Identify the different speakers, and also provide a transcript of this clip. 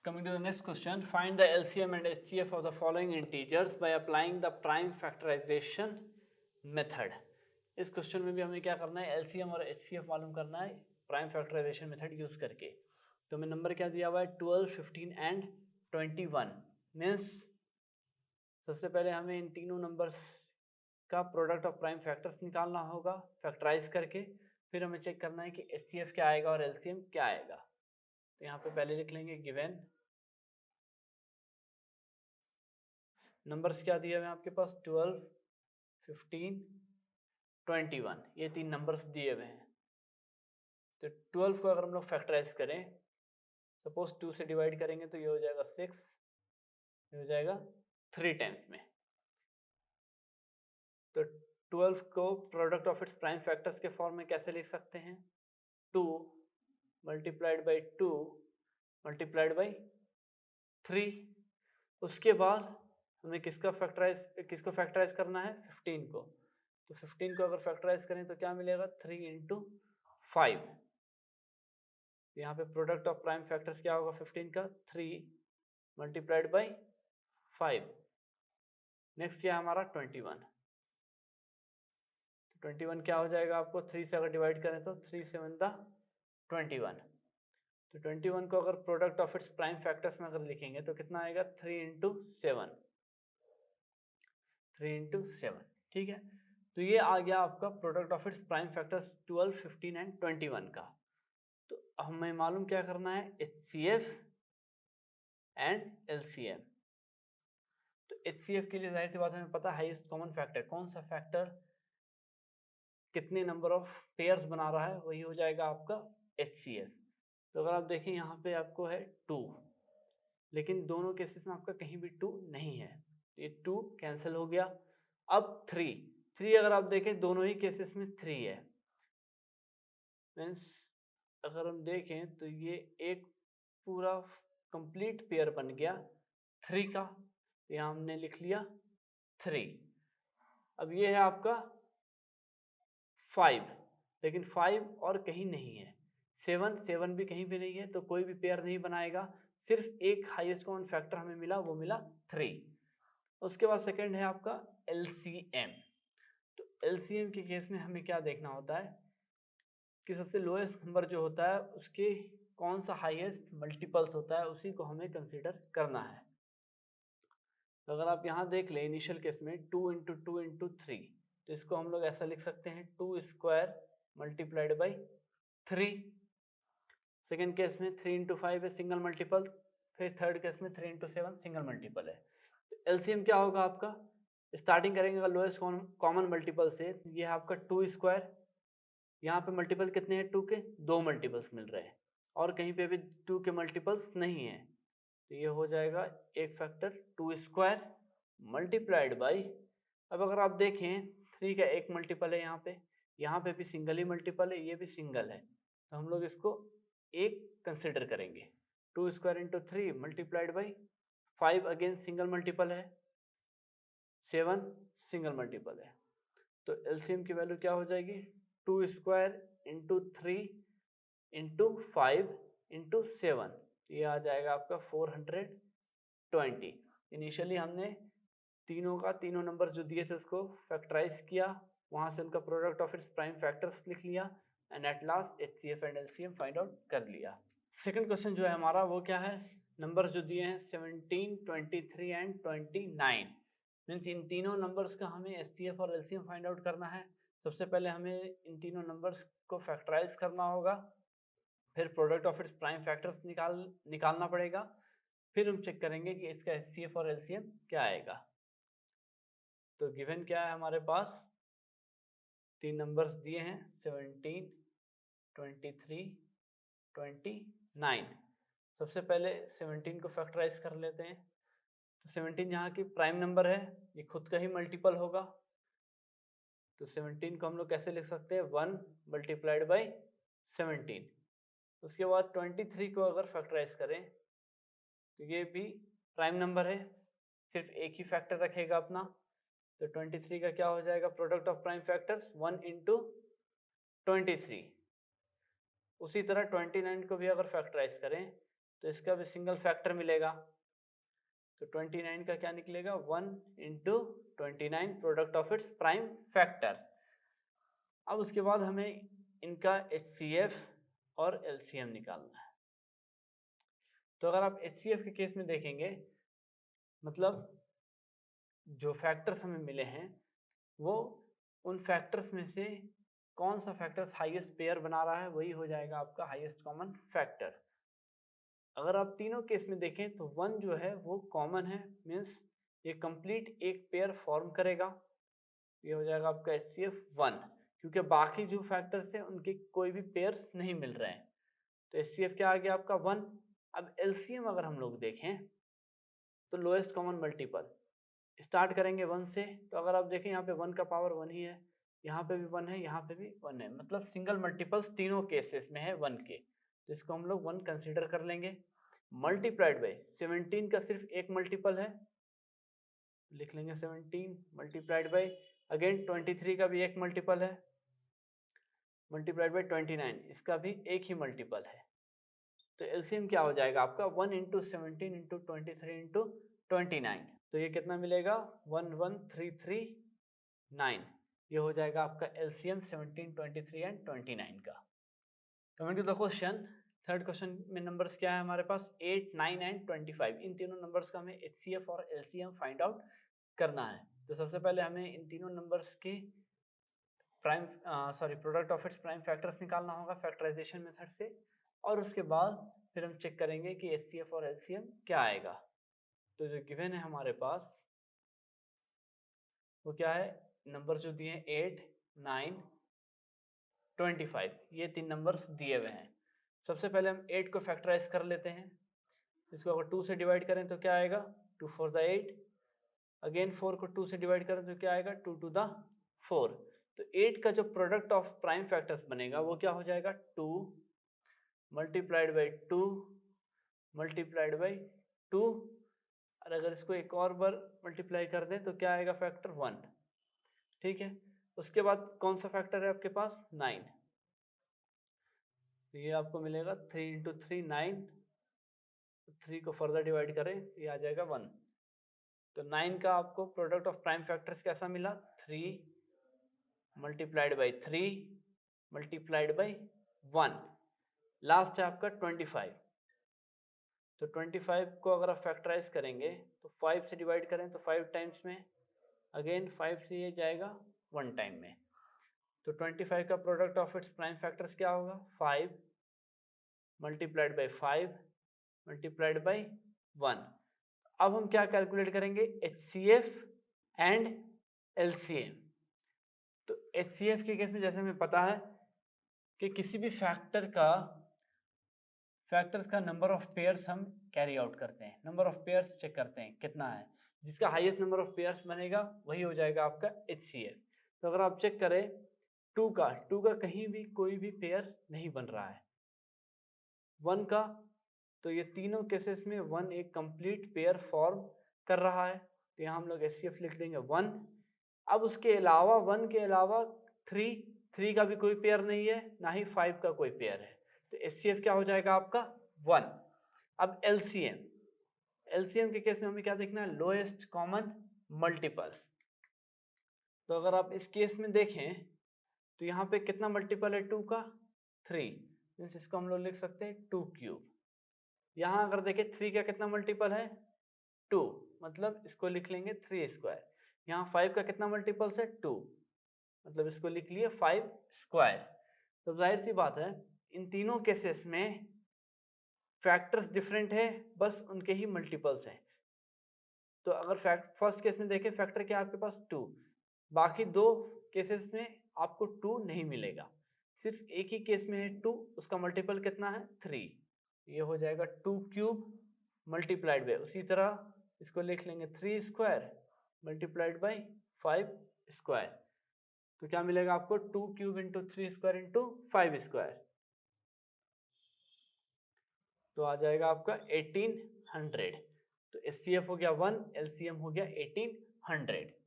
Speaker 1: Coming to the next question, find the LCM and HCF of the following integers by applying the prime factorization method. इस question में भी हमें क्या करना है, LCM और HCF मालूम करना है प्राइम फैक्टराइजेशन मेथड यूज करके। तो हमें नंबर क्या दिया हुआ है 12, 15 एंड 21। मीन्स सबसे पहले हमें इन तीनों नंबर्स का प्रोडक्ट ऑफ प्राइम फैक्टर्स निकालना होगा फैक्टराइज करके, फिर हमें चेक करना है कि HCF क्या आएगा और LCM क्या आएगा। तो यहाँ पे पहले लिख लेंगे गिवन नंबर्स क्या दिए हुए हैं आपके पास 12, 15, 21, ये तीन नंबर्स दिए हुए हैं। तो 12 को अगर हम लोग फैक्टराइज करें, सपोज 2 से डिवाइड करेंगे तो ये हो जाएगा 6, ये हो जाएगा 3 टाइम्स में। तो 12 को product of its prime factors के फॉर्म में कैसे लिख सकते हैं, 2 मल्टीप्लाइड बाई 2 मल्टीप्लाइड बाई 3। उसके बाद हमें किसको फैक्टराइज करना है, 15 को। तो 15 को अगर फैक्टराइज करें तो क्या मिलेगा 3 इंटू 5। यहाँ पे प्रोडक्ट ऑफ प्राइम फैक्टर्स क्या होगा 15 का, 3 मल्टीप्लाइड बाई 5। नेक्स्ट क्या है हमारा 21। तो 21 क्या हो जाएगा आपको 3 से अगर डिवाइड करें तो 3 7 21। तो 21 को अगर product of its prime factors में अगर लिखेंगे तो कितना आएगा 3 इंटू 7, 3 इंटू 7। ठीक है, तो ये आ गया आपका product of its prime factors 12, 15 and 21 का। तो हमें मालूम क्या करना है HCF एंड LCM। तो HCF के लिए जाहिर सी बात हमें पता है हाईएस्ट कॉमन फैक्टर, कौन सा फैक्टर कितने नंबर ऑफ पेयर्स बना रहा है, वही हो जाएगा आपका HCF। तो अगर आप देखें यहाँ पे आपको है 2, लेकिन दोनों केसेस में आपका कहीं भी 2 नहीं है, ये 2 कैंसिल हो गया। अब 3 अगर आप देखें दोनों ही केसेस में 3 है। मीन्स अगर हम देखें तो ये एक पूरा कंप्लीट पेयर बन गया 3 का। यहाँ हमने लिख लिया 3। अब ये है आपका 5, लेकिन 5 और कहीं नहीं है, 7 भी कहीं भी नहीं है, तो कोई भी पेयर नहीं बनाएगा। सिर्फ एक हाईएस्ट कॉमन फैक्टर हमें मिला, वो मिला 3। उसके बाद सेकंड है आपका LCM। तो LCM के केस में हमें क्या देखना होता है कि सबसे लोएस्ट नंबर जो होता है उसके कौन सा हाईएस्ट मल्टीपल्स होता है, उसी को हमें कंसीडर करना है। तो अगर आप यहाँ देख लें इनिशियल केस में 2 इंटू 2 इंटू 3, तो इसको हम लोग ऐसा लिख सकते हैं 2 square multiplied by 3। Second case में 3 इंटू 5 है सिंगल मल्टीपल, फिर थर्ड केस में 3 इंटू 7 सिंगल मल्टीपल है। तो LCM क्या होगा आपका, स्टार्टिंग करेंगे अगर लोएस्ट कॉमन मल्टीपल से, ये है आपका 2 स्क्वायर। यहाँ पे मल्टीपल कितने हैं 2 के, 2 मल्टीपल्स मिल रहे हैं और कहीं पे भी 2 के मल्टीपल्स नहीं है। तो ये हो जाएगा एक फैक्टर 2 स्क्वायर मल्टीप्लाइड बाई, अब अगर आप देखें 3 का एक मल्टीपल है यहाँ पे भी सिंगल ही मल्टीपल है, ये भी सिंगल है, तो हम लोग इसको एक कंसिडर करेंगे। 2 square into 3 multiplied by 5, again single multiple है, 7 सिंगल मल्टीपल है। तो LCM की वैल्यू क्या हो जाएगी 2 स्क्वायर इंटू 3 इंटू 5 इंटू 7, ये आ जाएगा आपका 420। इनिशियली हमने तीनों नंबर जो दिए थे उसको फैक्टराइज किया, वहां से उनका product of its prime factors लिख लिया and at last HCF and LCM find out कर लिया। सेकंड क्वेश्चन जो है हमारा वो क्या है, नंबर जो दिए हैं 17, 23 एंड 29। मीन्स इन तीनों नंबर्स का हमें HCF और LCM फाइंड आउट करना है। सबसे पहले हमें इन तीनों नंबर्स को फैक्टराइज करना होगा, फिर product of its prime factors निकालना पड़ेगा, फिर हम चेक करेंगे कि इसका HCF और LCM क्या आएगा। तो गिवन क्या है हमारे पास, तीन नंबर्स दिए हैं 17, 23, 29। सबसे पहले 17 को फैक्टराइज कर लेते हैं। तो 17 यहाँ की प्राइम नंबर है, ये खुद का ही मल्टीपल होगा। तो 17 को हम लोग कैसे लिख सकते हैं 1 मल्टीप्लाइड बाई 17। उसके बाद 23 को अगर फैक्टराइज करें तो ये भी प्राइम नंबर है, सिर्फ एक ही फैक्टर रखेगा अपना। तो 23 का क्या हो जाएगा product of prime factors 1 into 23। उसी तरह 29 को भी अगर फैक्टराइज करें तो इसका भी सिंगल फैक्टर मिलेगा। तो 29 का क्या निकलेगा, 1 into 29 product of its prime factors. अब उसके बाद हमें इनका HCF और LCM निकालना है। तो अगर आप HCF के केस में देखेंगे, मतलब जो फैक्टर्स हमें मिले हैं वो उन फैक्टर्स में से कौन सा फैक्टर्स हाईएस्ट पेयर बना रहा है, वही हो जाएगा आपका हाईएस्ट कॉमन फैक्टर। अगर आप तीनों केस में देखें तो 1 जो है वो कॉमन है, मीन्स ये कंप्लीट एक पेयर फॉर्म करेगा, ये हो जाएगा आपका HCF 1, क्योंकि बाकी जो फैक्टर्स हैं उनके कोई भी पेयर्स नहीं मिल रहे हैं। तो HCF क्या आ गया आपका 1। अब LCM अगर हम लोग देखें तो लोएस्ट कॉमन मल्टीपल स्टार्ट करेंगे 1 से। तो अगर आप देखें यहाँ पे 1 का पावर 1 ही है, यहाँ पे भी 1 है, यहाँ पे भी 1 है, मतलब सिंगल मल्टीपल्स तीनों केसेस में है 1 के। तो इसको हम लोग 1 कंसीडर कर लेंगे। मल्टीप्लाइड बाई 17 का सिर्फ एक मल्टीपल है, लिख लेंगे 17 मल्टीप्लाइड बाई अगेन 23 का भी एक मल्टीपल है, मल्टीप्लाइड बाई 29 इसका भी एक ही मल्टीपल है। तो एलसीएम क्या हो जाएगा आपका 1 इंटू 17 इंटू 23 इंटू 29, तो ये कितना मिलेगा 11339। ये हो जाएगा आपका एलसीएम 17, 23 एंड 29 का। Coming to the question, third question में नंबर्स क्या है हमारे पास 8, 9 एंड 25। इन तीनों नंबर्स का हमें एचसीएफ और एलसीएम फाइंड आउट करना है। तो सबसे पहले हमें इन तीनों नंबर्स की product of its prime factors निकालना होगा फैक्टराइजेशन मेथड से, और उसके बाद फिर हम चेक करेंगे कि एचसीएफ और एलसीएम क्या आएगा। तो जो गिवन है हमारे पास वो क्या है, नंबर जो दिए हैं 8, 9, 25, ये तीन नंबर्स दिए हुए हैं। सबसे पहले हम 8 को फैक्टराइज कर लेते हैं। इसको अगर 2 से डिवाइड करें तो क्या आएगा 2 4 द 8, अगेन 4 को 2 से डिवाइड करें तो क्या आएगा 2 2 द 4। तो 8 का जो प्रोडक्ट ऑफ प्राइम फैक्टर्स बनेगा वो क्या हो जाएगा 2 मल्टीप्लाइड बाई 2 मल्टीप्लाइड बाई 2, और अगर इसको एक और बार मल्टीप्लाई कर दें तो क्या आएगा फैक्टर 1। ठीक है, उसके बाद कौन सा फैक्टर है आपके पास 9, तो ये आपको मिलेगा 3 इंटू 3 9, 3 को फर्दर डिवाइड करें ये आ जाएगा 1। तो 9 का आपको प्रोडक्ट ऑफ प्राइम फैक्टर्स कैसा मिला 3 multiplied by 3 multiplied by 1। Last है आपका 25। तो 25 को अगर आप फैक्टराइज करेंगे तो 5 से डिवाइड करें तो 5 टाइम्स में, अगेन 5 से ये जाएगा 1 टाइम में। तो 25 का product of its prime factors क्या होगा 5 मल्टीप्लाइड बाई 5 मल्टीप्लाइड बाई 1। अब हम क्या कैलकुलेट करेंगे HCF एंड LCM। तो HCF के केस में जैसे हमें पता है कि किसी भी फैक्टर्स का नंबर ऑफ पेयर्स हम कैरी आउट करते हैं, नंबर ऑफ पेयर्स चेक करते हैं कितना है, जिसका हाईएस्ट नंबर ऑफ पेयर्स बनेगा वही हो जाएगा आपका HCF। तो अगर आप चेक करें 2 का कहीं भी कोई भी पेयर नहीं बन रहा है, 1 का तो ये तीनों केसेस में 1 एक कंप्लीट पेयर फॉर्म कर रहा है, तो यहाँ हम लोग HCF लिख देंगे 1। अब उसके अलावा 1 के अलावा 3 का भी कोई पेयर नहीं है, ना ही 5 का कोई पेयर है, तो HCF क्या हो जाएगा आपका 1। अब LCM के केस में हमें क्या देखना है लोएस्ट कॉमन मल्टीपल्स। तो अगर आप इस केस में देखें तो यहाँ पे कितना मल्टीपल है 2 का 3, मीन्स इसको हम लोग लिख सकते हैं 2 क्यूब। यहाँ अगर देखें 3 का कितना मल्टीपल है 2, मतलब इसको लिख लेंगे 3 स्क्वायर। यहाँ 5 का कितना मल्टीपल्स है 2, मतलब इसको लिख लिए 5 स्क्वायर। तो जाहिर सी बात है इन तीनों केसेस में फैक्टर्स डिफरेंट है, बस उनके ही मल्टीपल्स हैं। तो अगर फर्स्ट केस में देखें फैक्टर क्या आपके पास 2, बाकी दो केसेस में आपको 2 नहीं मिलेगा, सिर्फ एक ही केस में है 2, उसका मल्टीपल कितना है 3, ये हो जाएगा 2 क्यूब मल्टीप्लाइड बाई, उसी तरह इसको लिख लेंगे 3 स्क्वायर मल्टीप्लाइड बाई 5 स्क्वायर। तो क्या मिलेगा आपको 2 cube into 3 square into 5 square, तो आ जाएगा आपका 1800। तो HCF हो गया 1, LCM हो गया 1800।